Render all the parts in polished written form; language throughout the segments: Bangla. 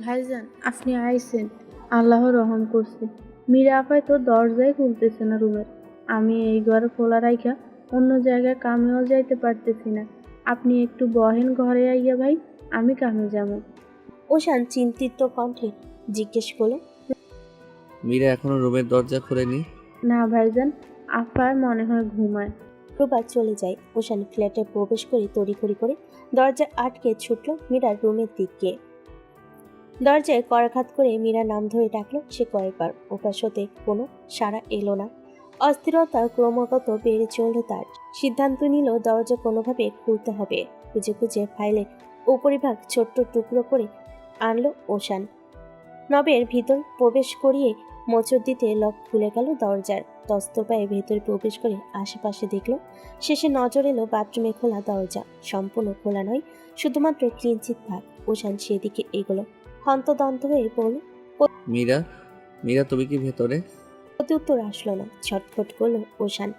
ভাইজান, আপনি আইছেন। আল্লাহ রহম করছে। মীরা আপায় তো দরজাই খুলতেছে না রুমের। আমি এই ঘর খোলা রাইখা অন্য জায়গায় কামেও যাইতে পারতেছি না। আপনি একটু বহেন ঘরে আইয়া ভাই, আমি কামে যাবো। ওশান চিন্তিত কণ্ঠে জিজ্ঞেস করলো। মীরা এখনো রুমের দরজা খোলেনি? না ভাইজান, আপায় মনে হয় ঘুমায়। প্রভা চলে যায়। ওশান ফ্ল্যাটে প্রবেশ করে তড়িঘড়ি করে দরজা আটকে ছুটল মীরার রুমের দিকে। দরজায় করাঘাত করে মীরার নাম ধরে ডাকলো সে কয়েকবার। ওপাশ হতে কোনো সাড়া এলো না। অস্থিরতা ক্রমাগত বেড়ে চলল তার। সিদ্ধান্ত নিল দরজা কোনোভাবে খুলতে হবে। খুঁজে খুঁজে ফাইলের উপরিভাগ ছোট্ট টুকরো করে আনলো ওশান। নবের ভিতর প্রবেশ করিয়ে মোচড় দিতে লক খুলে গেল দরজার। তস্ত পায়ে ভেতরে প্রবেশ করে আশেপাশে দেখলো। শেষে নজর এলো বাথরুমে খোলা দরজা। সম্পূর্ণ খোলা নয়, শুধুমাত্র কিঞ্চিত ভাগ। ওশান সেদিকে এগোলো। হন্তদন্ত হয়ে বলল। মীরা, মীরা তুমি কি ভেতরে? প্রত্যুত্তর আসলো না। ছটফট করলো ওশান।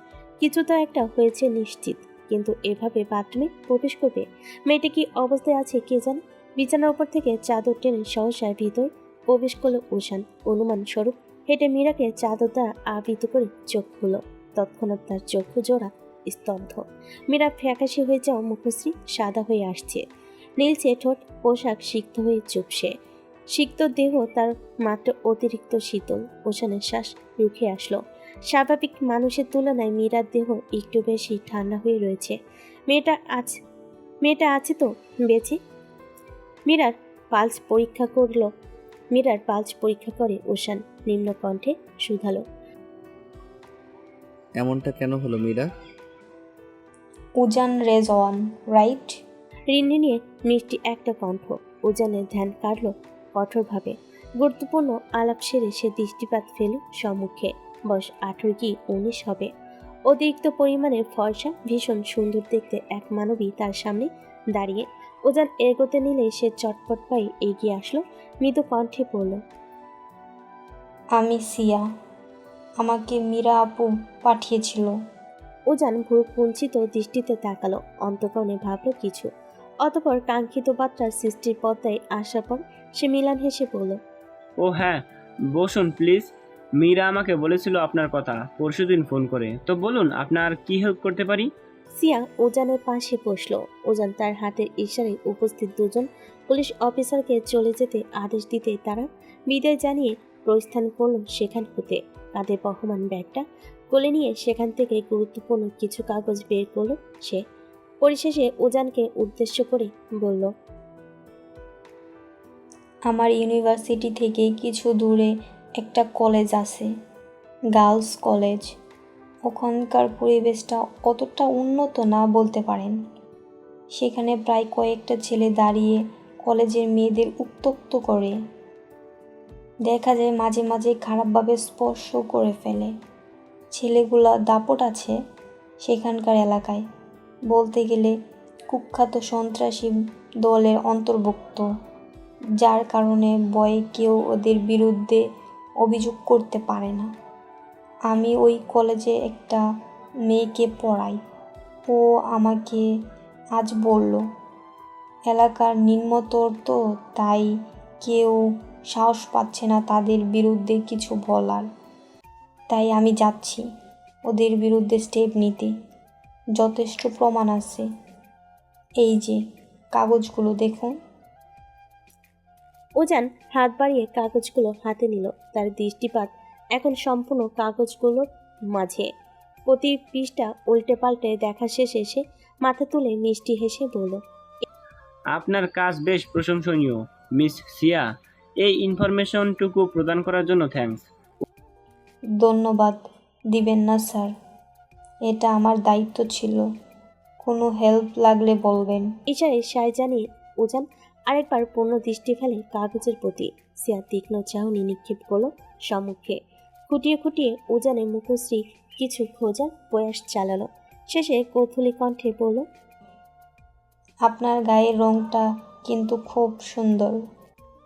কিছু তো একটা হয়েছে নিশ্চিত, কিন্তু এভাবে বাথরুমে প্রবেশ করবে? মেয়েটা কি অবস্থায় আছে কে জানে। বিছানার উপর থেকে চাদর টেনে সহসায় ভিতর প্রবেশ করলো ওশান। অনুমান স্বরূপ হেঁটে মীরাকে চাদর দ্বারা আবৃত করে চোখ খুলো। তৎক্ষণাৎ তার চক্ষু জোড়া স্তব্ধ। মীরা ফ্যাকাশে হয়ে যাওয়া মুখশ্রী সাদা হয়ে আসছে। নীলচে ঠোঁট, পোশাক সিক্ত হয়ে চুপসে। সিক্ত দেহ তার মাত্র অতিরিক্ত শীতল। ওশানের শ্বাস রুখে আসলো। স্বাভাবিক মানুষের তুলনায় মীরার দেহ একটু বেশি ঠান্ডা হয়ে রয়েছে। মেয়েটা আছে তো বেঁচে? মীরার পালস পরীক্ষা করলো। মীরার পালস পরীক্ষা করে ওশান নিম্ন কণ্ঠে শুধালো। এমনটা কেন হলো মীরা? উজান রেজওয়ান, রাইট? রিন্নি নিয়ে মিষ্টি একটা কণ্ঠ। উজানের ধ্যান কাটল কঠোরভাবে। গুরুত্বপূর্ণ আলাপ সেরে সে দৃষ্টিপাত ফেল সম্মুখে। বয়স 18 কি 19 হবে। অতিরিক্ত পরিমাণে ফর্সা, ভীষণ সুন্দর দেখতে এক মানবী তার সামনে দাঁড়িয়ে। উজান এগোতে নিলে সে চটপট পায়ে এগিয়ে আসলো। মৃদু কণ্ঠে পড়ল। আমি সিয়া। আমাকে মীরা আপু পাঠিয়েছিল। উজান ভ্রু কুঞ্চিত দৃষ্টিতে তাকালো। অন্তঃকরণে ভাবল কিছু। অতঃপর কাঙ্ক্ষিত বার্তার সৃষ্টির পর্দায় আসার পর সে মিলান হেসে বলল। ও হ্যাঁ, বসুন প্লিজ। মীরা আমাকে বলেছিল আপনার কথা পরশুদিন ফোন করে। তো বলুন, আপনার কি হেল্প করতে পারি? সিয়া ওজানের পাশে বসলো। ওজান তার হাতের ইশারায় উপস্থিত দুজন পুলিশ অফিসারকে চলে যেতে আদেশ দিতে তারা বিদায় জানিয়ে প্রস্থান করল সেখান হতে। কাঁধে বহমান ব্যাগটা কোলে নিয়ে সেখান থেকে গুরুত্বপূর্ণ কিছু কাগজ বের করলো সে। পরিশেষে ওজানকে উদ্দেশ্য করে বলল। আমার ইউনিভার্সিটি থেকে কিছু দূরে একটা কলেজ আছে, গার্লস কলেজ। ওখানকার পরিবেশটা অতটা উন্নত না বলতে পারেন। সেখানে প্রায় কয়েকটা ছেলে দাঁড়িয়ে কলেজের মেয়েদের উত্ত্যক্ত করে। দেখা যায় মাঝে মাঝে খারাপভাবে স্পর্শ করে ফেলে। ছেলেগুলা দাপট আছে সেখানকার এলাকায়। বলতে গেলে কুখ্যাত সন্ত্রাসী দলের অন্তর্ভুক্ত, যার কারণে ভয়ে কেউ ওদের বিরুদ্ধে অভিযোগ করতে পারে না। আমি ওই কলেজে একটা মেয়েকে পড়াই। ও আমাকে আজ বলল, এলাকার নিম্নতর তো, তাই কেউ সাহস পাচ্ছে না তাদের বিরুদ্ধে কিছু বলার। তাই আমি যাচ্ছি ওদের বিরুদ্ধে স্টেপ নিতে। যথেষ্ট প্রমাণ আছে। এই যে কাগজগুলো দেখুন। ওজান হাত বাড়িয়ে কাগজগুলো হাতে নিল। তার দৃষ্টিপাত এখন সম্পূর্ণ কাগজগুলোর মাঝে। প্রতি পৃষ্ঠা উল্টে পাল্টে দেখা শেষে সে মাথা তুলে মিষ্টি হেসে বলল। আপনার কাজ বেশ প্রশংসনীয়, মিস সিয়া। এই ইনফরমেশনটুকু প্রদান করার জন্য থ্যাঙ্কস। ধন্যবাদ দিবেন না স্যার, এটা আমার দায়িত্ব ছিল। কোনো হেল্প লাগলে বলবেন। ইশারায় সায় জানিয়ে ওজান আরেকবার পূর্ণ দৃষ্টি ফেলে কাগজের প্রতি। সিয়া তীক্ষ্ণ চাহনি নিক্ষেপ করলো সম্মুখে। খুঁটিয়ে খুঁটিয়ে ওজানের মুখশ্রী কিছু খোঁজার প্রয়াস চালালো। শেষে কৌতূহলী কণ্ঠে বলল। আপনার গায়ের রংটা কিন্তু খুব সুন্দর।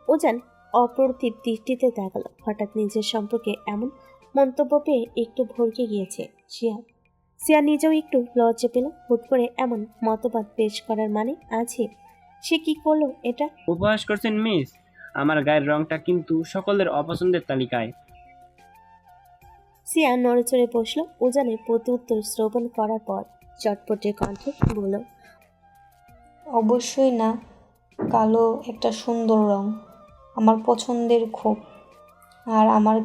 ওজান অপ্রতিভ দৃষ্টিতে তাকালো। হঠাৎ নিজের সম্পর্কে এমন মন্তব্য পেয়ে একটু ভরকে গিয়েছে সিয়া। সিয়া নিজেও একটু লজ্জা পেল। হুট করে এমন মতবাদ পেশ করার মানে আছে। সে কি করলো এটা? উপহাস করছেন মিস? আমার গায়ের রংটা কিন্তু সকলের অপছন্দের তালিকায়। সিয়া নড়েচড়ে বসলো। উজানের প্রতি উত্তর শ্রবণ করার পর চটপটে কণ্ঠে বলল, অবশ্যই না, কালো একটা সুন্দর রং, আমার পছন্দের খুব। আর আমার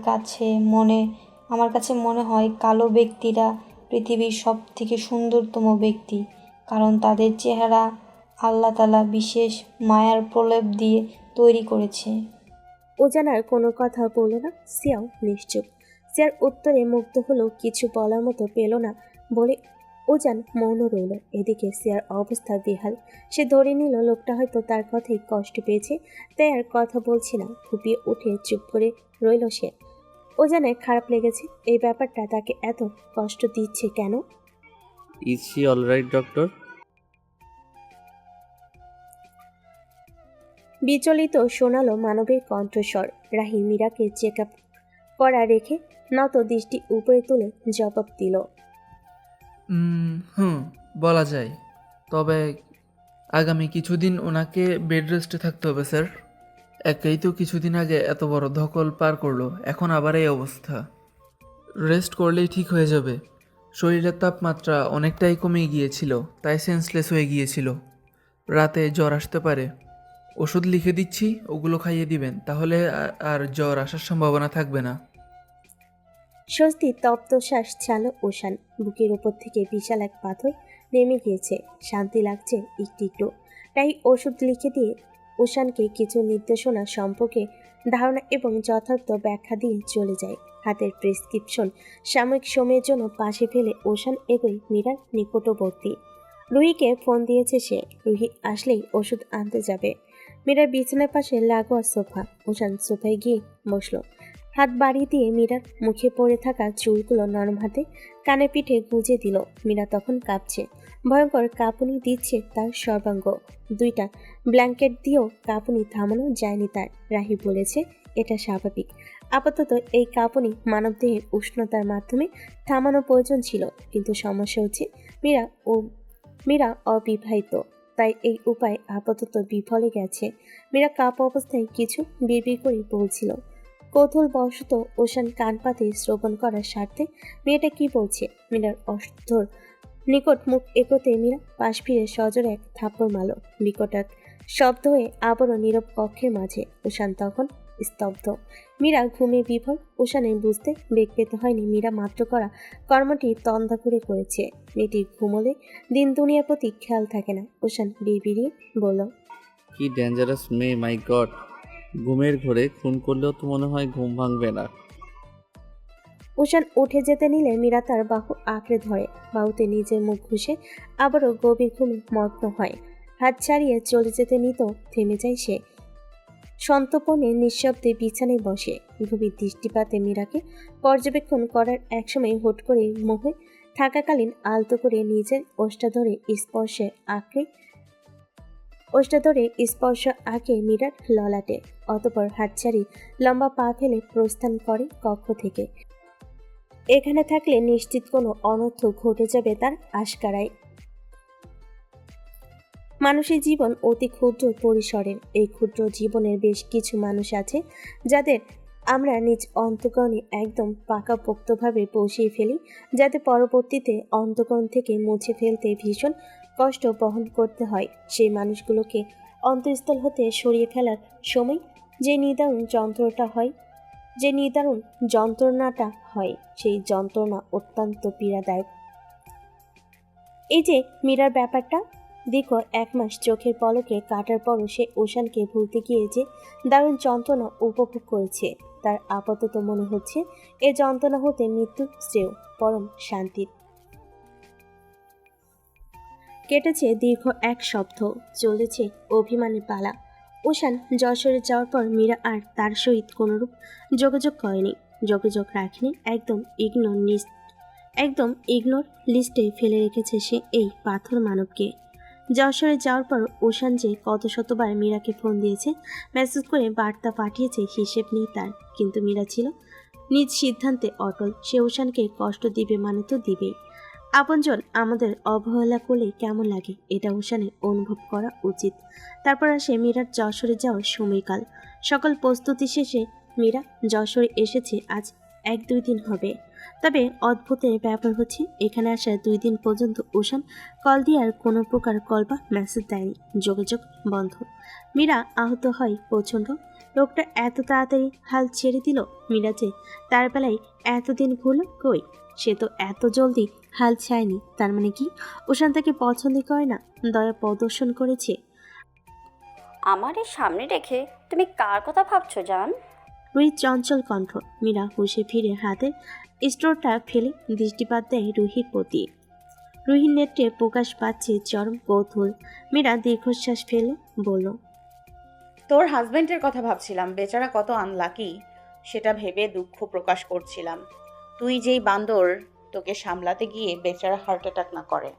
কাছে মনে হয় কালো ব্যক্তিরা পৃথিবীর সব থেকে সুন্দরতম ব্যক্তি, কারণ তাদের চেহারা আল্লাহ তাআলা বিশেষ মায়ার প্রলেপ দিয়ে তৈরি করেছে। উজান আর কোনো কথা বলল না। সিয়াও নিশ্চুপ। সিয়ার উত্তরে মুগ্ধ হলেও কিছু বলার মতো পেল না বলে উজান মৌন রইল। এদিকে সিয়ার অবস্থা বেহাল। সে ধরে নিল লোকটা হয়তো তার কথাই কষ্ট পেয়েছে, তাই আর কথা বলছে না। ফুপিয়ে উঠে চুপ করে রইল সে। উজানের খারাপ লেগেছে। এই ব্যাপারটা তাকে এত কষ্ট দিচ্ছে কেন? Is she alright doctor? বিচলিত শোনালো মানবের কণ্ঠস্বর। রাহি মীরাকে চেক আপ করা রেখে নত দৃষ্টি উপরে তুলে জবাব দিল, হুম, বলা যায়। তবে আগামী কিছুদিন ওনাকে বেড রেস্টে থাকতে হবে স্যার। একাই তো কিছুদিন আগে এত বড় ধকল পার করলো, এখন আবার এই অবস্থা। রেস্ট করলেই ঠিক হয়ে যাবে। শরীরের তাপমাত্রা অনেকটাই কমে গিয়েছিল, তাই সেন্সলেস হয়ে গিয়েছিল। রাতে জ্বর আসতে পারে। ওষুধ লিখে দিচ্ছি, ওগুলো খাইয়ে দিবেন, তাহলে আর জ্বর আসার সম্ভাবনা থাকবে না। স্বস্তি তপ্ত শ্বাস ছাড়ল ওশান। বুকের উপর থেকে বিশাল এক পাথর নেমে গিয়েছে। শান্তি লাগছে একটু একটু। তাই ওষুধ লিখে দিয়ে ওশানকে কিছু নির্দেশনা সম্পর্কে ধারণা এবং যথার্থ ব্যাখ্যা দিয়ে চলে যায়। হাতের প্রেসক্রিপশন সাময়িক সময়ের জন্য পাশে ফেলে ওশান এগোয় মীরার নিকটবর্তী। রুহিকে ফোন দিয়েছে সে। রুহি আসলেই ওষুধ আনতে যাবে। মীরার বিছানার পাশে লাগোয়া সোফা। ওশান সোফায় গিয়ে বসলো। হাত বাড়িয়ে দিয়ে মীরার মুখে পড়ে থাকা চুলগুলো নরম হাতে কানে পিঠে গুঁজে দিল। মীরা তখন কাঁপছে। ভয়ঙ্কর কাঁপুনি দিচ্ছে তার সর্বাঙ্গ। দুইটা ব্ল্যাঙ্কেট দিয়েও কাঁপুনি থামানো যায়নি তার। রাহি বলেছে এটা স্বাভাবিক। আপাতত এই কাঁপুনি মানবদেহের উষ্ণতার মাধ্যমে থামানো প্রয়োজন ছিল, কিন্তু সমস্যা হচ্ছে মীরা অবিবাহিত, তাই এই উপায় আপাতত বিফলে গেছে। মীরা কাঁপা অবস্থায় কিছু বিড়বিড় করে বলছিল। কৌতূহলবশত ওশান কান পাতে শ্রবণ করার স্বার্থে মেয়েটা কি বলছে। মীরার অস্থর নিকট মুখ এগোতে মীরা পাশ ফিরে সজোরে এক থাপ্পড় মারল। বিকট এক শব্দ হয়ে আবারও নীরব কক্ষের মাঝে। ওশান তখন স্তব্ধ। মীরা ঘুমে বিভোর। ওশানের বুঝতে বেগ পেতে হয়নি মীরা মাত্র করা কর্মটি তন্দা করে করেছে। মেয়েটির ঘুমোলে দিন দুনিয়ার প্রতি খেয়াল থাকে না। ওশান বিড়বিড়িয়ে বলল, কি ডেঞ্জারাস মেয়ে, মাই গড। ঘুমের ঘোরে খুন করলেও তো মনে হয় ঘুম ভাঙবে না। ওশান উঠে যেতে নিলে মীরা তার বাহু আঁকড়ে ধরে। বাহুতে নিজের মুখ ঘুষে আবারও গভীর ঘুমে মগ্ন হয়। হাত ছাড়িয়ে চলে যেতে নিত থেমে যায় সে। সন্তর্পণে নিঃশব্দে বিছানায় বসে। গভীর দৃষ্টিপাতে মীরাকে পর্যবেক্ষণ করার একসময় হুট করে মোহে থাকাকালীন আলতো করে নিজের ওষ্ঠাধরে স্পর্শ আঁকে মীরার ললাটে। অতঃপর হাত ছাড়ি লম্বা পা ফেলে প্রস্থান করে কক্ষ থেকে। এখানে থাকলে নিশ্চিত কোনো অনর্থ ঘটে যাবে তার আশকারায়। মানুষের জীবন অতি ক্ষুদ্র পরিসরের। এই ক্ষুদ্র জীবনের বেশ কিছু মানুষ আছে যাদের আমরা নিজ অন্তঃকরণে একদম পাকাপোক্তভাবে বসিয়ে ফেলি, যাতে পরবর্তীতে অন্তঃকরণ থেকে মুছে ফেলতে ভীষণ কষ্ট বহন করতে হয়। সেই মানুষগুলোকে অন্তঃস্থল হতে সরিয়ে ফেলার সময় যে নিদারুণ যন্ত্রণাটা হয়, সেই যন্ত্রণা অত্যন্ত পীড়াদায়ক। এই যে মীরার ব্যাপারটা দীর্ঘ 1 মাস চোখের পলকে কাটার পরও সে ওশানকে ভুলতে গিয়ে যে দারুণ যন্ত্রণা উপভোগ করেছে, তার আপাতত মনে হচ্ছে এ যন্ত্রণা হতে মৃত্যু শ্রেয়, পরম শান্তির। কেটেছে দীর্ঘ 1 সপ্তাহ। চলেছে অভিমানের পালা। ওশান যশোরে যাওয়ার পর মীরা আর তার সহিত কোনরূপ যোগাযোগ করেনি, যোগাযোগ রাখেনি। একদম ইগনোর লিস্টে ফেলে রেখেছে সে এই পাথর মানবকে। যশোরে যাওয়ার পর ওশান যে কত শতবার মীরাকে ফোন দিয়েছে, মেসেজ করে বার্তা পাঠিয়েছে, হিসেব নেই তার। কিন্তু মীরা ছিল নিজ সিদ্ধান্তে অটল। সে ওশানকে কষ্ট দিবে মানে তো দিবেই। আপনজন আমাদের অবহেলা করলে কেমন লাগে এটা উষানের অনুভব করা উচিত। তারপর আসে মীরার যশোরে যাওয়ার সময়কাল। সকল প্রস্তুতি শেষে মীরা যশোরে এসেছে আজ 1-2 দিন হবে। তবে অদ্ভুতের ব্যাপার হচ্ছে এখানে আসার 2 দিন পর্যন্ত উষান কল দিয়ে আর কোনো প্রকার কল বা মেসেজ দেয়নি, যোগাযোগ বন্ধ। মীরা আহত হয় প্রচণ্ড। লোকটা এত তাড়াতাড়ি হাল ছেড়ে দিল। মীরা যে তার বেলায় এতদিন ঘুরল কই, সে তো এত জলদি হাল ছায়নি। তার মানে কি উষান তাকে পছন্দ করে না, দয়া প্রদর্শন করেছে? আমার এই সামনে রেখে তুমি কার কথা ভাবছো জান? রুহি চঞ্চল কণ্ঠ। মীরা হুঁশে ফিরে হাতের স্টোরটা ফেলে দৃষ্টিপাত দেয় রুহির প্রতি। রুহির নেত্রে প্রকাশ পাচ্ছে চরম কৌতূহল। মীরা দীর্ঘশ্বাস ফেলে বলল, তোর হাজবেন্ডের কথা ভাবছিলাম, বেচারা কত আনলাকি সেটা ভেবে দুঃখ প্রকাশ করছিলাম। তুই যেই বান্দর, তোকে সামলাতে গিয়ে বেচারা হার্ট অ্যাটাক না করে।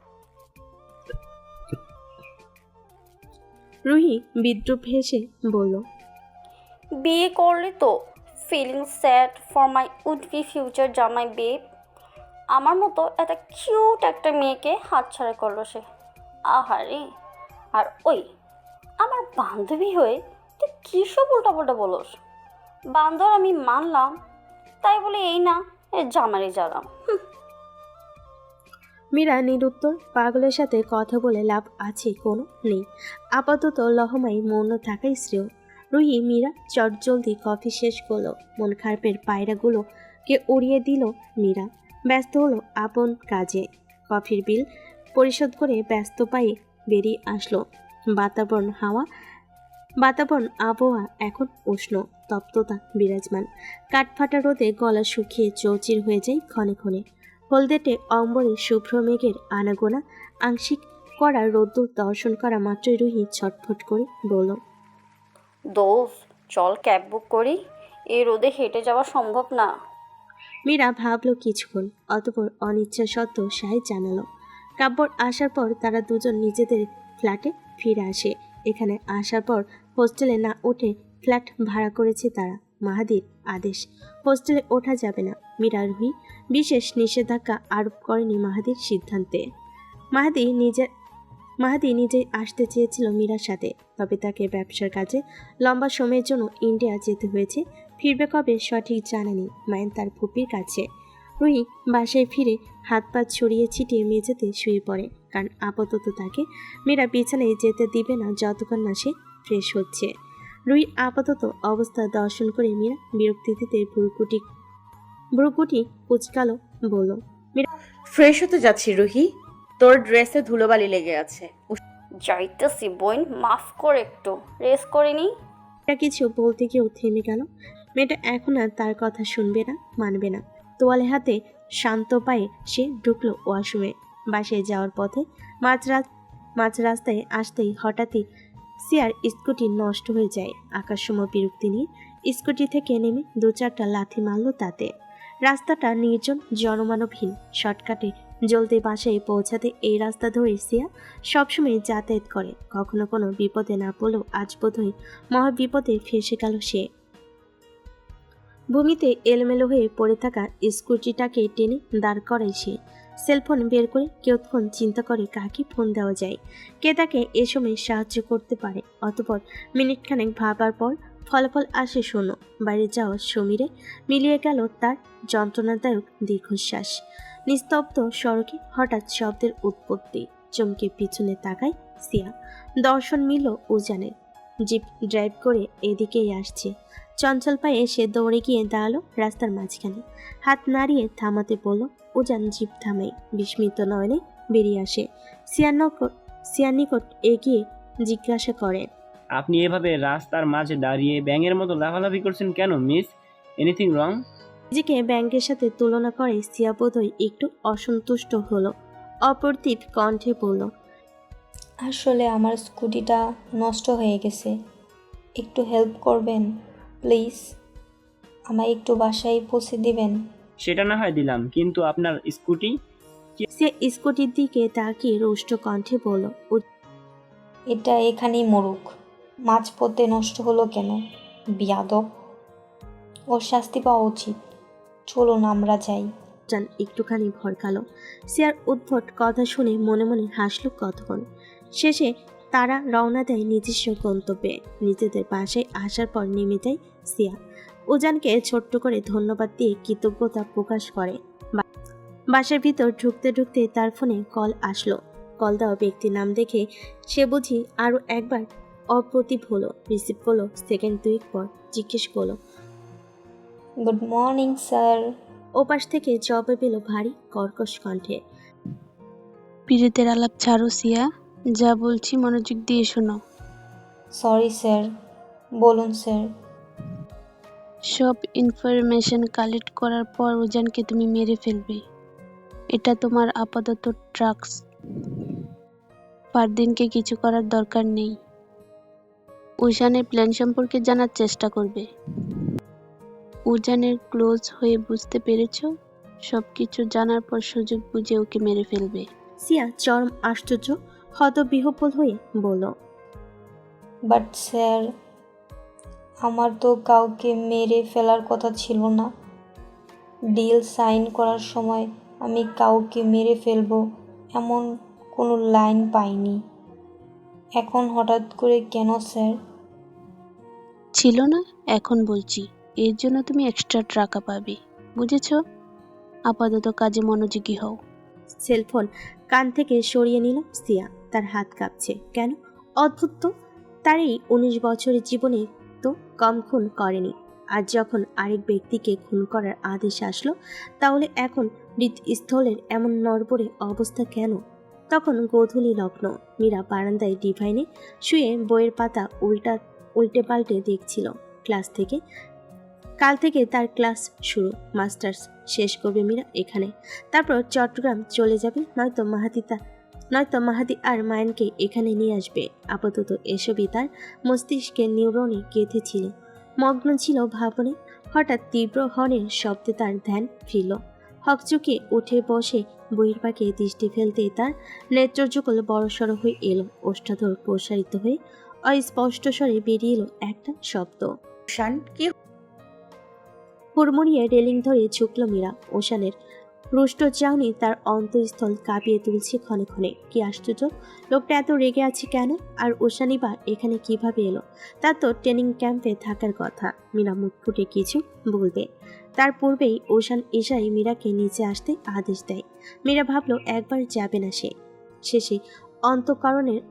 রুহি বিদ্রুপ হেসে বলল, বিয়ে করলে তো feeling sad for my would be future জামাই বেব। আমার মতো একটা কিউট একটা মেয়েকে হাতছাড়া করলো সে। আহারে, আর ওই আমার বান্ধবী হয়ে তুই কী সব উল্টাপাল্টা বলোস? বান্দর আমি মানলাম, তাই বলে এই না এ জামারি জ্বালাম। মীরা নিরুত্তর। পাগলের সাথে কথা বলে লাভ আছে কোনো নেই। আপাতত লহমাই মৌন থাকাই শ্রেয়। রুহি মীরা চটজলদি কফি শেষ করলো। মন খারাপের পায়রাগুলোকে উড়িয়ে দিল মীরা। ব্যস্ত হলো আপন কাজে। কফির বিল পরিশোধ করে ব্যস্ত পায়ে বেরিয়ে আসলো। বাতাবরণ আবহাওয়া এখন উষ্ণ, তপ্ততা বিরাজমান। কাঠফাটা রোদে গলা শুকিয়ে চৌচির হয়ে যায় ক্ষণে ক্ষণে। হলদেটে অম্বরে শুভ্র মেঘের আনাগোনা আংশিক করা রোদ্দুর দর্শন করা মাত্রই রুহি ছটফট করে বলল, দোস্ত চল ক্যাব বুক করি, এই রোদে হেঁটে যাওয়া সম্ভব না। মীরা ভাবল কিছুক্ষণ, অতঃপর অনিচ্ছা সত্ত্বেও সায় জানালো। কাব্যর আসার পর তারা দুজন নিজেদের ফ্ল্যাটে ফিরে আসে। এখানে আসার পর হোস্টেলে না উঠে ফ্ল্যাট ভাড়া করেছে তারা। মাহাদির আদেশ, হোস্টেলে ওঠা যাবে না। মীরা রুহি বিশেষ নিষেধাজ্ঞা আরোপ করেনি মাহাদির সিদ্ধান্তে। মাহাদি নিজেই আসতে চেয়েছিল মীরার সাথে, তবে তাকে ব্যবসার কাজে লম্বা সময়ের জন্য ইন্ডিয়া যেতে হয়েছে। ফিরবে কবে সঠিক জানেনি মায়ের তার ফুপির কাছে। রুহি বাসায় ফিরে হাত পা ছড়িয়ে ছিটিয়ে মেঝেতে শুয়ে পড়ে, কারণ আপাতত তাকে মীরা বিছানায় যেতে দিবে না যতক্ষণ না সে ফ্রেশ হচ্ছে। রুহি আপাতত অবস্থা দর্শন করে মীরা বিরক্তিতে ভ্রুকুটি কুচকালো, বলল, ফ্রেশ হতে যাচ্ছি রুহি, তোর ড্রেসে ধুলোবালি লেগে আছে। যাইতেছি বোন, মাফ করে একটু রেস্ট করে নি। এটা কিছু বলতে গিয়েও থেমে গেল। মেয়েটা এখন আর তার কথা শুনবে না, মানবে না। তোয়ালে হাতে শান্ত পায়ে সে ঢুকলো ওয়াশরুমে। বাসায় যাওয়ার পথে মাঝ রাস্তায় আসতেই হঠাৎই সিয়ার স্কুটি নষ্ট হয়ে যায়। আকাশসম বিরক্তি নিয়ে স্কুটি থেকে নেমে 2-4টা লাথি মারল তাতে। রাস্তাটা নির্জন, জনমানবহীন। শর্টকাটে জলদি বাসায় পৌঁছাতে এই রাস্তা ধরে সিয়া সবসময় যাতায়াত করে। কখনো কোনো বিপদে না পড়লেও আজ বোধহয় মহা বিপদে ফেসে গেল সে। ভূমিতে এলোমেলো হয়ে পড়ে থাকা স্কুটিটাকে টেনে দাঁড় করায় সে। সেলফোন বের করে কেউক্ষণ চিন্তা করে কাকে ফোন দেওয়া যায়, কে তাকে এ সময় সাহায্য করতে পারে। অতঃপর মিনিটখানেক ভাবার পর ফলাফল আসে শূন্য। বাইরে যাওয়া সমীরে মিলিয়ে গেল তার যন্ত্রণাদায়ক দীর্ঘশ্বাস। নিস্তব্ধ সড়কে হঠাৎ শব্দের উৎপত্তি। চমকে পিছনে তাকায় সিয়া। দর্শন মিলল উজানের। জিপ ড্রাইভ করে এদিকেই আসছে। চঞ্চল পায়ে সে দৌড়ে গিয়ে দাঁড়ালো রাস্তার মাঝখানে। হাত নাড়িয়ে থামাতে বলল। উজান জিপ থামাই বিস্মিত নয়নে বেরিয়ে আসে। সিয়ার নিকট এগিয়ে জিজ্ঞাসা করে, আপনি এভাবে রাস্তার মাঝে দাঁড়িয়ে ব্যাঙের মতো লাফালাফি করছেন কেন মিস? Anything wrong? নিজেকে ব্যাংকের সাথে তুলনা করে সিয়া বোধহয় একটু অসন্তুষ্ট হলো। অপ্রতিভ কণ্ঠে বলল, আসলে আমার স্কুটিটা নষ্ট হয়ে গেছে, একটু হেল্প করবেন প্লিজ? আমায় একটু বাসায় পৌঁছে দিবেন? সেটা না হয় দিলাম, কিন্তু আপনার স্কুটি? সে স্কুটির দিকে তাকিয়ে রুষ্ট কণ্ঠে বলল, এটা এখানেই মরুক, মাঝপথে নষ্ট হলো কেন? বিয়াদব, ওর শাস্তি পাওয়া উচিত। চলুন আমরা যাই। উজান একটুখানি ভরকালো। সিয়ার উদ্ভট কথা শুনে মনে মনে হাসলো কতক্ষণ। শেষে তারা রওনা দেয় নিজস্ব গন্তব্যে। নিজেদের বাসায় আসার পর নেমে যায় সিয়া। উজানকে ছোট্ট করে ধন্যবাদ দিয়ে কৃতজ্ঞতা প্রকাশ করে। বাসার ভিতর ঢুকতে ঢুকতে তার ফোনে কল আসলো। কল দেওয়া ব্যক্তির নাম দেখে সে বুঝি আরও একবার অপ্রতিভ হলো। রিসিভ করলো। সেকেন্ড 2 পর জিজ্ঞেস করলো। Good morning sir. ওপাশ থেকে জবাব পেল ভারী কর্কশ কণ্ঠে। পীড়িতের আলাপ ছাড়ো সিয়া, যা বলছি মনোযোগ দিয়ে শোনো। সরি স্যার, বলুন স্যার। সব ইনফরমেশন কালেক্ট করার পর উজানকে তুমি মেরে ফেলবে। এটা তোমার আপাতত ট্রাক্স। ফারদিনকে কিছু করার দরকার নেই। উজানের প্ল্যান সম্পর্কে জানার চেষ্টা করবে। উজানের ক্লোজ হয়ে বুঝতে পেরেছ, সবকিছু জানার পর সুযোগ বুঝে ওকে মেরে ফেলবে। সিয়া চরম আশ্চর্য হতবিহ্বল হয়ে বলল। বাট স্যার, আমার তো কাউকে মেরে ফেলার কথা ছিল না। ডিল সাইন করার সময় আমি কাউকে মেরে ফেলবো এমন কোনো লাইন পাইনি। এখন হঠাৎ করে কেন স্যার? ছিল না, এখন বলছি। এর জন্য তুমি এক্সট্রা টাকা পাবে, বুঝেছ? আপাতত কাজে মনোযোগী হও। সেলফোন কান থেকে সরিয়ে নিল সিয়া। তার হাত কাঁপছে। কেন? অদ্ভুত তো, তার এই 19 বছরের জীবনে তো কম খুন করেনি। আর যখন আরেক ব্যক্তিকে খুন করার আদেশ আসলো, তাহলে এখন হৃদস্থলের এমন নড়বড়ে অবস্থা কেন? তখন গোধূলি লগ্ন। মীরা বারান্দায় ডিভাইনে শুয়ে বইয়ের পাতা উল্টে পাল্টে দেখছিল। ক্লাস থেকে কাল থেকে তার ক্লাস শুরু। মাস্টার্স শেষ করবে মীরা এখানে, তারপর চট্টগ্রাম চলে যাবে, নয়তো মাহাদি আর মায়ানকে এখানে নিয়ে আসবে। আপাতত এসবই তার মস্তিষ্কে নিউরনে গেঁথেছিল। মগ্ন ছিল ভাবনে। হঠাৎ তীব্র হর্নের শব্দে তার ধ্যান ফিরল। হকচকে উঠে বসে বইয়ের পাকে দৃষ্টি ফেলতে তার নেত্রযুগল বড়সড় হয়ে এলো। ওষ্ঠাধর প্রসারিত হয়ে অস্পষ্ট স্বরে বেরিয়ে এলো একটা শব্দ। শান, কি হুড়মুড়িয়ে রেলিং ধরে ঝুঁকল মীরা। ওশানের রুষ্ট চাউনি তার অন্তঃস্থল কাঁপিয়ে তুলছে ক্ষণে ক্ষণে। কি আশ্চর্য, লোকটা এত রেগে আছে কেন? আর ওশানই বা এখানে কিভাবে এলো? তার তো ট্রেনিং ক্যাম্পে থাকার কথা। মীরা মুখ ফুটে কিছু বলবে, তার পূর্বেই ওশান ইশারায় মীরাকে নিচে আসতে আদেশ দেয়। মীরা ভাবল একবার যাবে না সে। শেষে অন্তঃকরণের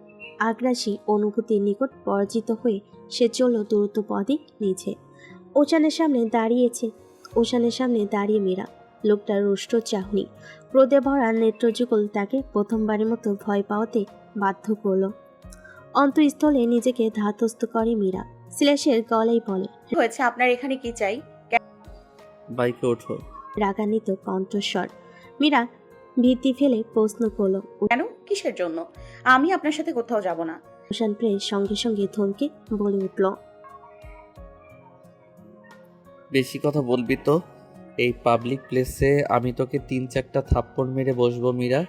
আগ্রাসী অনুভূতির নিকট পরাজিত হয়ে সে চলল দ্রুত পদে নিচে। ওশানের সামনে দাঁড়িয়ে মীরা। লোকটার রুষ্ট চাহনি, ক্রোধে ভরা নেত্রযুগল তাকে প্রথমবারের মতো ভয় পাওয়াতে বাধ্য করল। অন্তঃস্থলে নিজেকে ধাতস্থ করে মীরা। শ্লেষের গলায় বলে, হয়েছে? আপনার এখানে কি চাই? বাইকে ওঠো। রাগান্বিত কণ্ঠস্বর। মীরা ভীতি ফেলে প্রশ্ন করল। কেন? কিসের জন্য? আমি আপনার সাথে কোথাও যাব না। ওশান প্রেস সঙ্গে সঙ্গে থমকে বলে উঠল, বেশি কথা বলবি তো। এই পাবলিক প্লেসে আমি তোকে 3-4টা থাপ্পড় মেরে বসবো মীরা।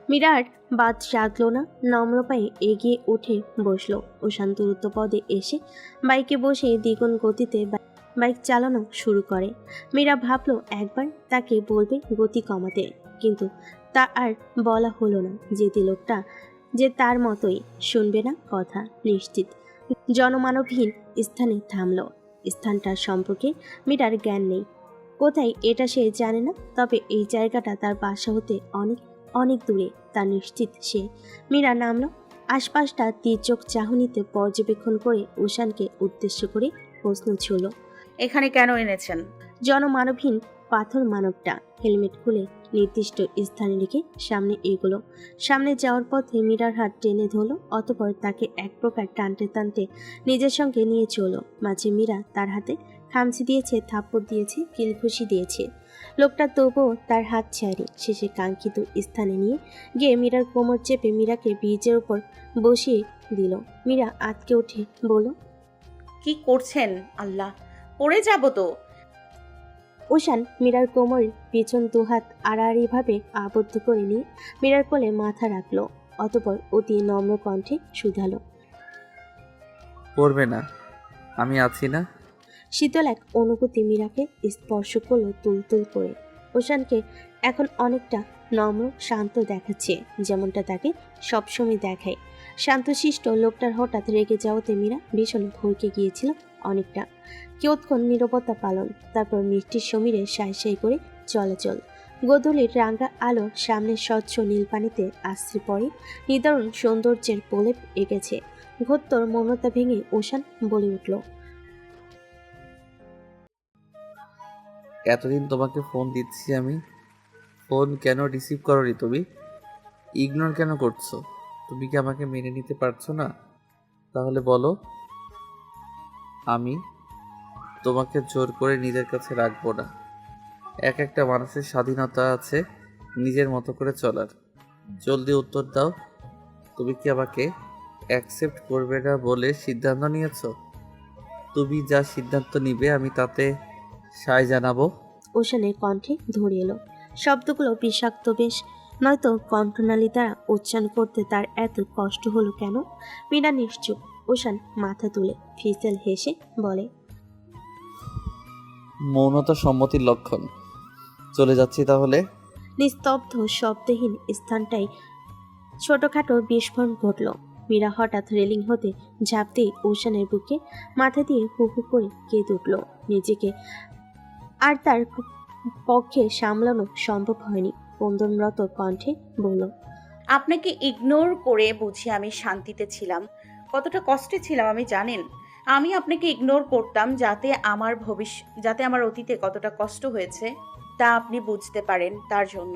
মীরার বাদ জাগলো না। নম্র পায়ে এগিয়ে উঠে বসলো। ওশান দ্রুত পদে এসে বাইকে বসে দ্বিগুণ গতিতে বাইক চালানো শুরু করে। মীরা ভাবলো একবার তাকে বলবে গতি কমাতে, কিন্তু তা আর বলা হলো না। যেদি লোকটা যে তার মতোই শুনবে না কথা নিশ্চিত। জনমানবহীন স্থানে থামলো। স্থানটার সম্পর্কে মীরার জ্ঞান নেই। কোথায় এটা সে জানে না, তবে এই জায়গাটা তার বাসা হতে অনেক অনেক দূরে তা নিশ্চিত সে। মীরা নামলো। আশপাশটা তীর্যক চাহনিতে পর্যবেক্ষণ করে উশানকে উদ্দেশ্য করে প্রশ্ন ছুড়ল, এখানে কেন এনেছেন? জনমানবহীন পাথর মানবটা হেলমেট খুলে নির্দিষ্ট স্থানে রেখে সামনে এগোলো। সামনে যাওয়ার পথে মীরার হাত টেনে ধরল, অতপর তাকে এক প্রকার টানতে টানতে নিজের সঙ্গে নিয়ে চলো। মাঝে মীরা তার হাতে খামচি দিয়েছে, থাপ্পড় দিয়েছে, কিলঘুষি দিয়েছে। লোকটা তবুও তার হাত ছাড়ে। শেষে কাঙ্ক্ষিত স্থানে নিয়ে গিয়ে মীরার কোমর চেপে মীরাকে ব্রিজের উপর বসিয়ে দিল। মীরা আটকে উঠে বলল, কি করছেন? আল্লাহ, পড়ে যাব তো। ওশান মীরার কোমরের পিছন দুহাত আড়াআড়িভাবে আবদ্ধ করে নিয়ে মীরার কোলে মাথা রাখলো। অতপর অতি নম্র কণ্ঠে শুধালো, করবে না, আমি আছি না। শীতল এক অনুভূতি মীরাকে স্পর্শ করলো তুলতুল করে। ওশানকে এখন অনেকটা নম্র শান্ত দেখাচ্ছে, যেমনটা তাকে সবসময় দেখায়। শান্তশিষ্ট লোকটার হঠাৎ রেগে যাওয়াতে মীরা ভীষণ ভরকে গিয়েছিল অনেকটা। কিয়ৎক্ষণ নীরবতা পালন, তারপর মিষ্টির সমীরে সাই সাই করে চলাচল। গোধূলির রাঙ্গা আলো সামনে স্বচ্ছ নীল পানিতে আশ্রে পড়ে, নিদারুণ সৌন্দর্যের প্রলেপ এঁকেছে। ঘোত্তর মমতা ভেঙে ওশান বলে উঠল, এতদিন তোমাকে ফোন দিচ্ছি আমি, ফোন কেন রিসিভ করোনি? তুমি ইগনোর কেন করছো? তুমি কি আমাকে মেনে নিতে পারছো না? তাহলে বলো, আমি তোমাকে জোর করে নিজের কাছে রাখবো না। এক একটা মানুষের স্বাধীনতা আছে নিজের মতো করে চলার। জলদি উত্তর দাও, তুমি কি আমাকে অ্যাকসেপ্ট করবে না বলে সিদ্ধান্ত নিয়েছো? তুমি যা সিদ্ধান্ত নিবে আমি তাতে সায় জানাবো। ওশানের কণ্ঠে ধরে এলো। শব্দগুলো বিষাক্ত বেশ, নয়তো কণ্ঠনালী দ্বারা উচ্চারণ করতে তার এত কষ্ট হলো কেন? মীরা নিশ্চুপ। ওশান মাথা তুলে ফিসেল হেসে বলে, মৌনতা সম্মতির লক্ষণ। চলে যাচ্ছি তাহলে। নিস্তব্ধ শব্দহীন স্থানটাই ছোটখাটো বিস্ফোরণ ঘটল। মীরা হঠাৎ রেলিং হতে ঝাঁপ দিয়ে ওশানের বুকে মাথা দিয়ে হু হু করে কেঁদে উঠল। নিজেকে আর তার পক্ষে সামলানো সম্ভব হয়নি। ক্রন্দনরত কণ্ঠে বলল, আপনাকে ইগনোর করে বুঝি আমি শান্তিতে ছিলাম? কতটা কষ্টে ছিলাম আমি জানেন? আমি আপনাকে ইগনোর করতাম যাতে আমার অতীতে কতটা কষ্ট হয়েছে তা আপনি বুঝতে পারেন। তার জন্য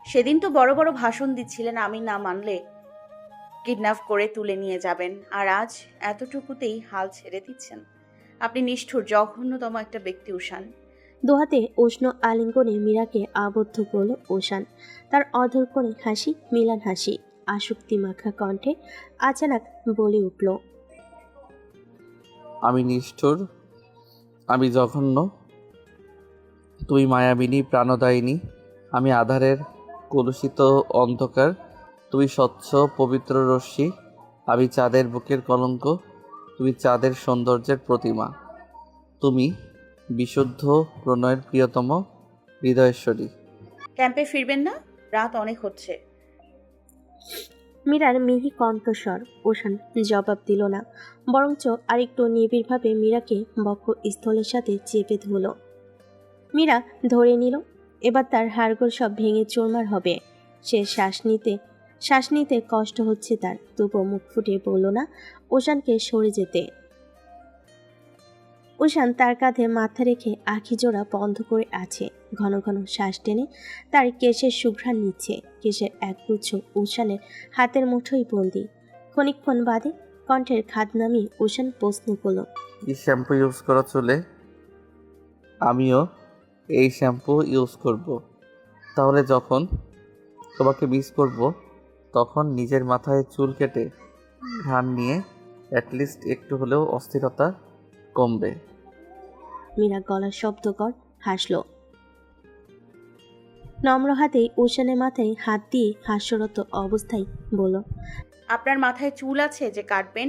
সেদিন তো বড় বড় ভাষণ দিচ্ছিলেন, আমি না মানলে কিডন্যাপ করে তুলে নিয়ে যাবেন, আর আজ এতটুকুতেই হাল ছেড়ে দিচ্ছেন। আপনি নিষ্ঠুর, জঘন্যতম একটা ব্যক্তি উশান। দুহাতে উষ্ণ আলিঙ্গনে মীরাকে আবদ্ধ করল ওশান। তার অধর করে হাসি মিলান হাসি। আসক্তি মাখা কণ্ঠে আচানক বলে উঠল, আমি নিষ্ঠুর, আমি জঘন্য, তুই মায়াবিনী প্রাণদায়িনী। আমি আধারের কলুষিত অন্ধকার, তুই স্বচ্ছ পবিত্র রশ্মি। আমি চাঁদের বুকের কলঙ্ক, তুমি চাঁদের সৌন্দর্যের প্রতিমা। তুমি বিশুদ্ধ প্রণয়ের প্রিয়তম হৃদয়েশ্বরী। ক্যাম্পে ফিরবেন না? রাত অনেক হচ্ছে। মীরার মিহি কণ্ঠস্বর। ওশান জবাব দিল না, বরঞ্চ আরেকটু নিবিড়ভাবে মীরাকে বক্ষস্থলের সাথে চেপে ধরল। মীরা ধরে নিল। এবার তার হাড়গোড় সব ভেঙে চুরমার হবে। সে শ্বাস নিতে কষ্ট হচ্ছে তার, তবুও মুখ ফুটে বলল না ওশানকে সরে যেতে। ওশান তার কাঁধে মাথা রেখে আখি জোড়া বন্ধ করে আছে। ঘন ঘন শ্বাস টেনে তার কেশের সুঘ্রাণ নিচ্ছে। কেশের একগুচ্ছ ওশানের হাতের মুঠোই বন্দি। ক্ষণিকক্ষণ বাদে কণ্ঠের খাদ নামিয়ে ওশান প্রশ্ন করল, এই শ্যাম্পু ইউজ করা চলে? আমিও এই শ্যাম্পু ইউজ করব। তাহলে যখন তোমাকে মিস করব তখন নিজের মাথায় চুল কেটে ঘ্রাণ নিয়ে অ্যাটলিস্ট একটু হলেও অস্থিরতা কমবে। মীরা গলার শব্দকর হাসল। নম্র হাতেই ওশানের মাথায় হাত দিয়ে হাস্যরত অবস্থায় বলল, আপনার মাথায় চুল আছে যে কাটবেন?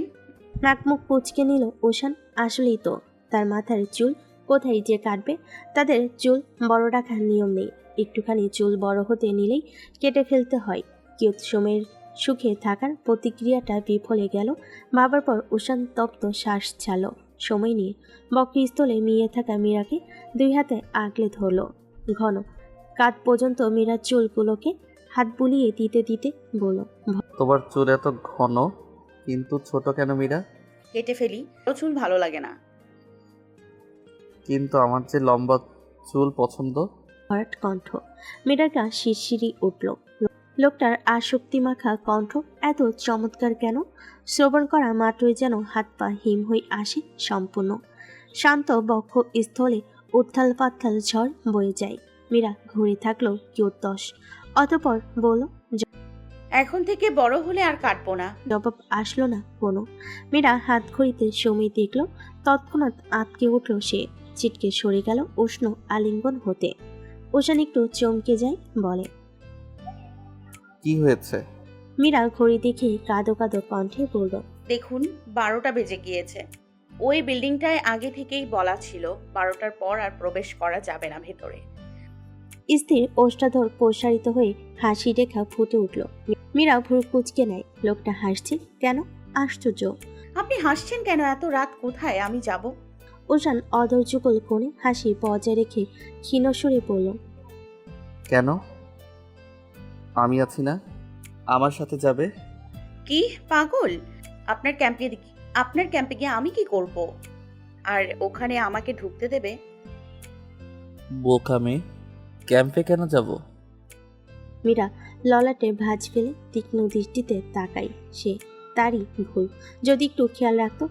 নাক মুখ কুঁচকে নিল ওশান। আসলেই তো, তার মাথার চুল কোথায় যে কাটবে? তাদের চুল বড় রাখার নিয়ম নেই। একটুখানি চুল বড় হতে নিলেই কেটে ফেলতে হয়। কিয়ৎ সময়ের সুখে থাকার প্রতিক্রিয়াটা বিফলে গেল। ভাবার পর ওশান তপ্ত শ্বাস ছাড়ল। সময় নিয়ে বক্ষস্থলে মিয়ে থাকা মীরাকে দুই হাতে আগলে ধরল। ঘন কাঁধ পর্যন্ত মীরার চুলগুলোকে হাত বুলিয়ে দিতে দিতে বলল, তোমার চুল এত ঘন কিন্তু ছোট কেন মীরা? কেটে ফেলি, ও চুল ভালো লাগে না। কিন্তু আমার যে লম্বা চুল পছন্দ। ভরাট কণ্ঠ। মীরার গা শিরশিরি উঠল। লোকটার আসক্তি মাখা কণ্ঠ এত চমৎকার কেন? শ্রবণ করা মাত্রই যেন হাত পা হিম হয়ে আসে সম্পূর্ণ। শান্ত বক্ষ স্থলে উত্থাল পাত্থাল ঝড় বয়ে যায়। মীরা ঘুরে থাকলো কিয়ৎদশ, অতঃপর বলল, এখন থেকে বড় হলে আর কাটবো না। জবাব আসলো না কোনো। মীরা হাত ঘড়িতে সময় দেখল। তৎক্ষণাৎ আটকে উঠল সে। ছিটকে সরে গেল উষ্ণ আলিঙ্গন হতে। ওশান একটু চমকে যায়, বলে, কি হয়েছে? মীরা ঘড়ি দেখে কাঁদো কাঁদো কণ্ঠে বলল, দেখুন 12টা বেজে গিয়েছে। ওই বিল্ডিংটায় আগে থেকেই বলা ছিল 12টার পর আর প্রবেশ করা যাবে না ভেতরে। স্থির ওষ্ঠাধর প্রসারিত হয়ে হাসি রেখা ফুটে উঠল। মীরা ভুরু কুঁচকে নেয়। লোকটা হাসছে কেন? আশ্চর্য। আপনি হাসছেন কেন? এত রাত কোথায়? আমি যাব। ওশান অধৈর্যকল কোণে হাসি বজায় রেখে ক্ষীণ সুরে বলল, কেন? আমি আছি না, আমার সাথে যাবে? কি পাগল? আপনার ক্যাম্পে গিয়ে আমি কি করব? আর ওখানে আমাকে ঢুকতে দেবে? বোকা মেয়ে, ক্যাম্পে কেন যাব? মীরা ললাটে ভাঁজ ফেলে তীক্ষ্ণ দৃষ্টিতে তাকায়। সে তারই ভুল। যদি একটু খেয়াল রাখতো।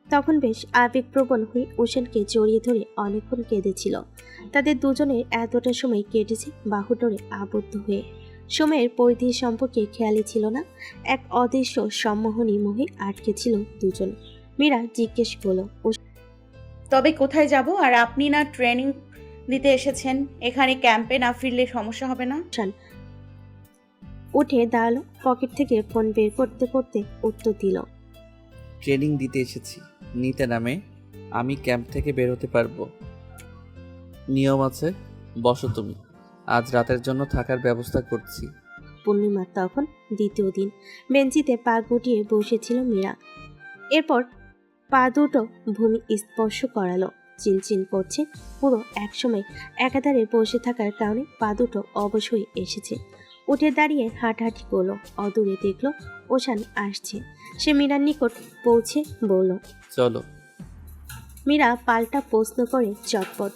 তখন বেশ আবেগপ্রবণ হয়ে ওশানকে জড়িয়ে ধরে অনেকক্ষণ কেঁদেছিল। তাদের দুজনের এতটা সময় কেটেছে বাহুডোরে আবদ্ধ হয়ে। সময়ের পরিধি সম্পর্কে খেয়ালই ছিল না। এক অদৃশ্য সম্মোহনী মোহে আটকে ছিল দুজন। মীরা জিজ্ঞেস করল, তবে কোথায় যাব? আর আপনি না ট্রেনিং দিতে এসেছেন? এখানে ক্যাম্পে না ফিরলে সমস্যা হবে না? ওশান উঠে দাঁড়ালো। পকেট থেকে ফোন বের করতে করতে উত্তর দিল, ট্রেনিং দিতে এসেছি, নিতে নামে। আমি ক্যাম্প থেকে বের হতে পারবো। নিয়ম আছে, বসো তুমি। আজ রাতের জন্য থাকার ব্যবস্থা করছি। পূর্ণিমা তখন দ্বিতীয় দিন। বেঞ্চিতে পা গুটিয়ে বসেছিল মীরা। এরপর পা দুটো ভূমি স্পর্শ করালো। চিনচিন করছে। পুরো একসময় একাধারে বসে থাকার কারণে পা দুটো অবশ হয়ে এসেছে। উঠে দাঁড়িয়ে হাঁটাহাঁটি করলো। অদূরে দেখলো ওশান আসছে। সে মীরার নিকট পৌঁছে বলল, চলো। মীরা পাল্টা প্রশ্ন করে চটপট,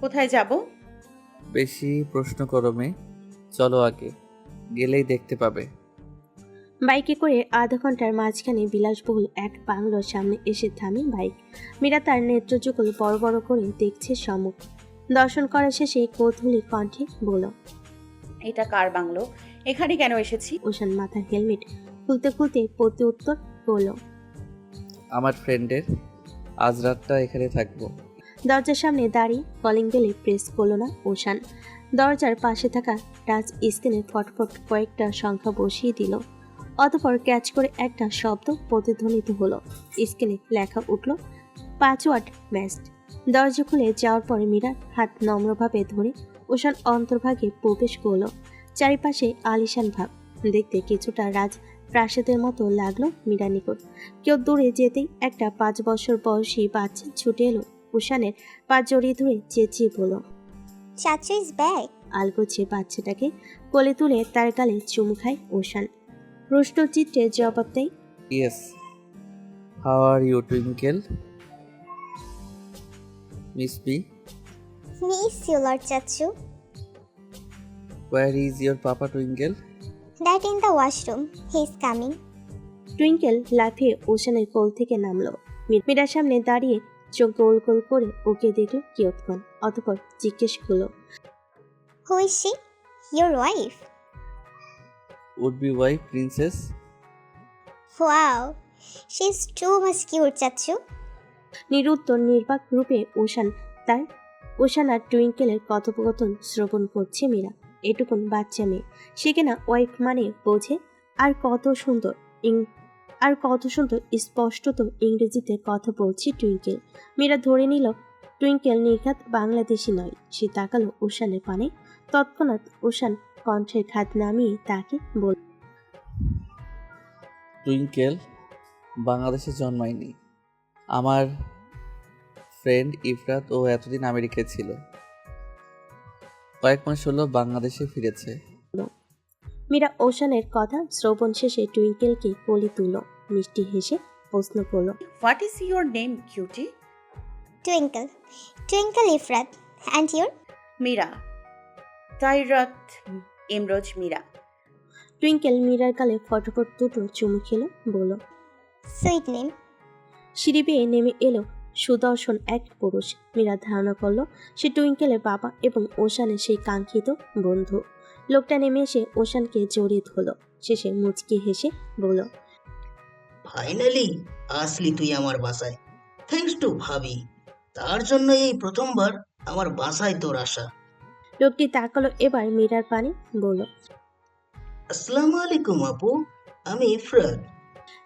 কোথায় যাব? বেশি প্রশ্ন করো মেয়ে, চলো আগে, গেলেই দেখতে পাবে। বাইকে করে আধা ঘন্টার মাঝখানে বিলাসবহুল এক বাংলোর সামনে এসে থামে বাইক। মীরা তার নেত্রযুগল বড় বড় করে দেখছে সম্মুখ। দর্শন করা শেষে কৌতূহলী কণ্ঠে বলল, এটা কার বাংলো? এখানে কেন এসেছি? ওশান মাথার হেলমেট খুলতে খুলতে প্রতি উত্তর করল, আমার ফ্রেন্ডের। আজ রাতটা এখানে থাকবো। দরজার সামনে দাঁড়িয়ে কলিং বেলে প্রেস করলো না ওশান। দরজার পাশে থাকা টাচ স্ক্রিনে ফটফট কয়েকটা সংখ্যা বসিয়ে দিল। অতঃপর ক্যাচ করে একটা শব্দ প্রতিধ্বনিত হলো। স্ক্রিনে লেখা উঠল, পাসওয়ার্ড ম্যাচড। দরজা খুলে যাওয়ার পরে মীরার হাত নম্রভাবে ধরে ওশান অন্তর্ভাগে প্রবেশ করলো। চারিপাশে আলিশান ভাব। দেখতে কিছুটা রাজ প্রাসাদের মতো লাগলো মীরা নিকট। কেউ দূরে যেতেই একটা 5 বছর বয়সী বাচ্চা ছুটে এলো ওশানের পা জড়িয়ে ধরে চেঁচিয়ে বলল, চাচু ইজ ব্যাক। আলগোছে বাচ্চাটাকে কোলে তুলে তার গালে চুমু খায় ওশান। প্রশ্নচিত্রে জবাব দেয়, yes. How are you Twinkle? Miss me? Miss you Lord চাচু। Where is your papa Twinkle? That in the washroom, he is coming. Twinkle লাফিয়ে ওশানের কোল থেকে নামলো। মীরার সামনে দাঁড়িয়ে চোখ গোল গোল করে ওকে দেখলো কিয়ৎক্ষণ। অতঃপর জিজ্ঞেস করলো, who is she? Your wife? Would be wife princess. Wow, she is too much cute চাচু। নিরুত্তর নির্বাক রূপে ওশান আর টুইঙ্কেলের কথোপকথন শ্রবণ করছে মীরা। এটুকুন বাচ্চা মেয়ে, সে কিনা ওয়াইফ মানে বোঝে। আর কত সুন্দর স্পষ্টত ইংরেজিতে কথা বলছে টুইঙ্কেল। মীরা ধরে নিল টুইঙ্কেল নির্ঘাত বাংলাদেশি নয়। সে তাকালো ওশানের পানে। তৎক্ষণাৎ ওশান কণ্ঠের খাত নামিয়ে তাকে বলল, টুইঙ্কেল বাংলাদেশে জন্মায়নি। আমার ফ্রেন্ড ইফরাত ও এতদিন আমেরিকায় ছিল, কয়েক মাস হলো বাংলাদেশে ফিরেছে। মীরা ওশানের কথা শ্রবণ শেষে টুইঙ্কেলকে কোলে তুলল। মিষ্টি হেসে প্রশ্ন করল, what is your name cutie? Twinkle. Twinkle Ifrat. And your? Meera. Tairat Imroz Meera. Twinkle মীরার গালে ফটফট দুটো চুমু খেলো। বলল, সুইট নেম। সিঁড়ি বেয়ে নেমে এলো সুদর্শন এক পুরুষ। মীরা ধারণা করলো সে টুইঙ্কেলের বাবা এবং ওশানের সেই কাঙ্ক্ষিত বন্ধু। লোকটা নেমে এসে ওশানকে জড়িয়ে ধরল। শেষে মুচকি হেসে বলল, ফাইনালি আসলি তুই আমার বাসায়। থ্যাঙ্কস টু ভাবি, তার জন্য এই প্রথমবার আমার বাসায় তোর আসা। লোকটি তাকালো এবার মীরার পানে। বলল, আসসালামু আলাইকুম আপু, আমি ইফরাত।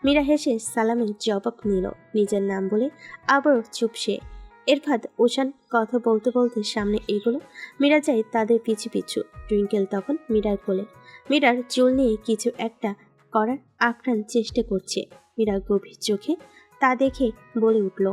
মীরা হেসে সালামের জবাব নিল। নিজের নাম বলে আবারও চুপ সে। এরফাদ ওশান কথা বলতে বলতে সামনে এগোলো। মীরা যায় তাদের পিছু পিছু। টুইঙ্কেল তখন মীরার কোলে। মীরার চুল নিয়ে কিছু একটা করার আপ্রাণ চেষ্টা করছে। মীরা গভীর চোখে তা দেখে বলে উঠল,